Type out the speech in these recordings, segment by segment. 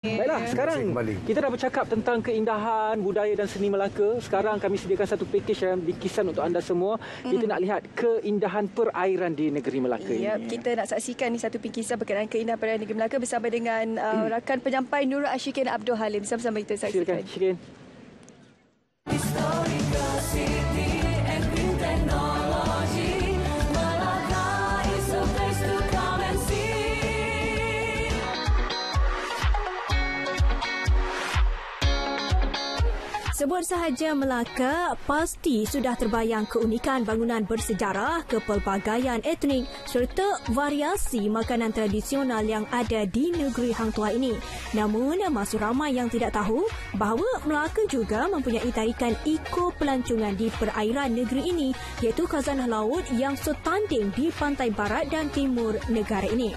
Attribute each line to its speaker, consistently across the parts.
Speaker 1: Baiklah, sekarang kita dah bercakap tentang keindahan, budaya dan seni Melaka. Sekarang kami sediakan satu pakej yang bikisan untuk anda semua. Kita nak lihat keindahan perairan di negeri Melaka ini.
Speaker 2: Kita nak saksikan ni satu bingkisan berkenaan keindahan perairan negeri Melaka bersama dengan rakan penyampai Nurul Ashikin Abdul Halim. Sama-sama kita saksikan.
Speaker 1: Silakan, Ashikin.
Speaker 3: Sebut sahaja Melaka, pasti sudah terbayang keunikan bangunan bersejarah, kepelbagaian etnik serta variasi makanan tradisional yang ada di negeri Hang Tuah ini. Namun, masih ramai yang tidak tahu bahawa Melaka juga mempunyai tarikan eko-pelancongan di perairan negeri ini, iaitu khazanah laut yang setanding di pantai barat dan timur negara ini.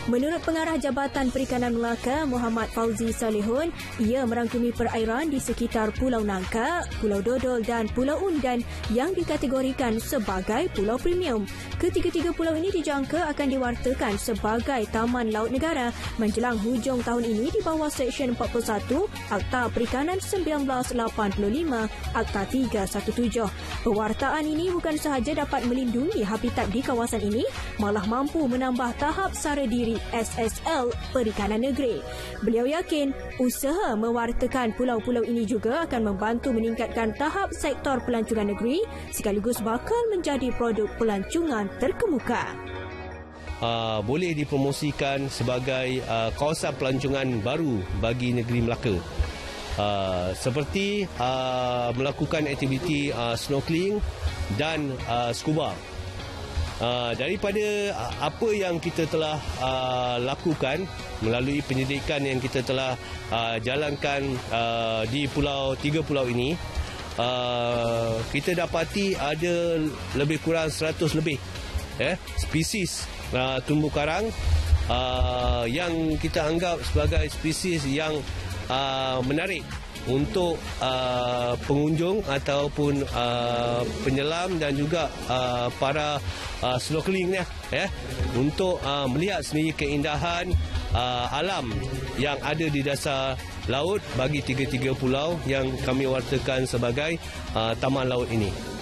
Speaker 3: Menurut Pengarah Jabatan Perikanan Melaka, Muhammad Fauzi Salihun, ia merangkumi perairan di sekitar Pulau Nangka, Pulau Dodol dan Pulau Undan yang dikategorikan sebagai pulau premium. Ketiga-tiga pulau ini dijangka akan diwartakan sebagai Taman Laut Negara menjelang hujung tahun ini di bawah Seksyen 41 Akta Perikanan 1985 Akta 317. Pewartaan ini bukan sahaja dapat melindungi habitat di kawasan ini, malah mampu menambah tahap sara diri SSL Perikanan Negeri. Beliau yakin usaha mewartakan pulau-pulau ini juga akan membantu meningkatkan tahap sektor pelancongan negeri sekaligus bakal menjadi produk pelancongan terkemuka.
Speaker 4: Boleh dipromosikan sebagai kawasan pelancongan baru bagi negeri Melaka. Seperti melakukan aktiviti snorkeling dan scuba. Daripada apa yang kita telah lakukan melalui penyelidikan yang kita telah jalankan di tiga pulau ini, kita dapati ada lebih kurang 100 lebih spesies terumbu karang yang kita anggap sebagai spesies yang menarik untuk pengunjung ataupun penyelam dan juga para snorkeling untuk melihat sendiri keindahan alam yang ada di dasar laut bagi tiga-tiga pulau yang kami wartakan sebagai Taman Laut ini.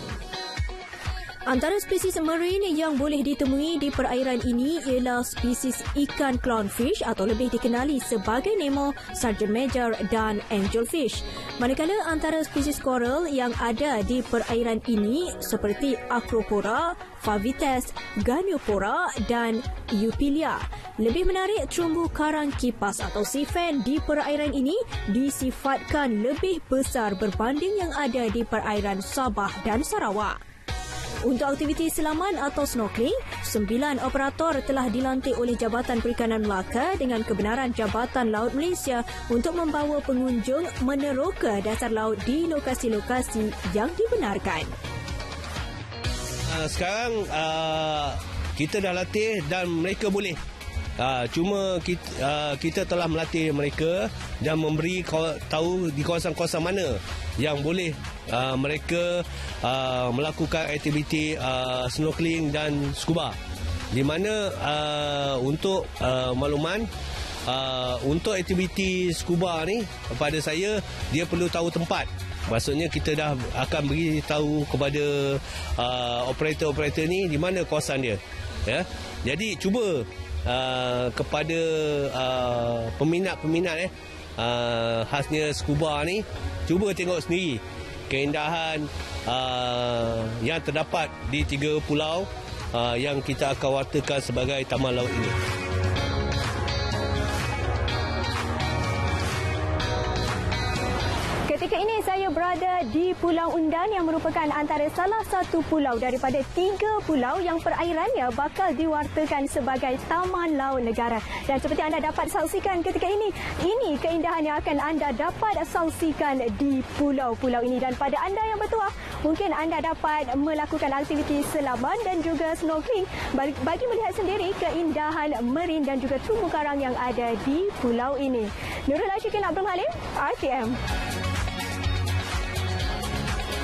Speaker 3: Antara spesies marine yang boleh ditemui di perairan ini ialah spesies ikan clownfish atau lebih dikenali sebagai Nemo, Sergeant Major dan angelfish. Manakala antara spesies koral yang ada di perairan ini seperti Acropora, Favites, Goniopora dan Eupilia. Lebih menarik, terumbu karang kipas atau sea fan di perairan ini disifatkan lebih besar berbanding yang ada di perairan Sabah dan Sarawak. Untuk aktiviti selaman atau snorkeling, 9 operator telah dilantik oleh Jabatan Perikanan Melaka dengan kebenaran Jabatan Laut Malaysia untuk membawa pengunjung meneroka dasar laut di lokasi-lokasi yang dibenarkan.
Speaker 4: Sekarang kita dah latih dan mereka boleh. Cuma kita telah melatih mereka dan memberi tahu di kawasan-kawasan mana yang boleh mereka melakukan aktiviti snorkeling dan scuba. Di mana untuk makluman, untuk aktiviti scuba ni pada saya dia perlu tahu tempat. Maksudnya kita dah akan beri tahu kepada operator-operator ni di mana kawasan dia. Jadi cuba kepada peminat-peminat khasnya scuba ni, cuba tengok sendiri keindahan yang terdapat di tiga pulau yang kita akan wartakan sebagai Taman Laut ini.
Speaker 2: Ketika ini saya berada di Pulau Undan yang merupakan antara salah satu pulau daripada 3 pulau yang perairannya bakal diwartakan sebagai Taman Laut Negara. Dan seperti anda dapat saksikan ketika ini keindahan yang akan anda dapat saksikan di pulau-pulau ini. Dan pada anda yang bertuah, mungkin anda dapat melakukan aktiviti selaman dan juga snorkeling bagi melihat sendiri keindahan marine dan juga terumbu karang yang ada di pulau ini. Nurul Ashikin Abdul Halim, RTM.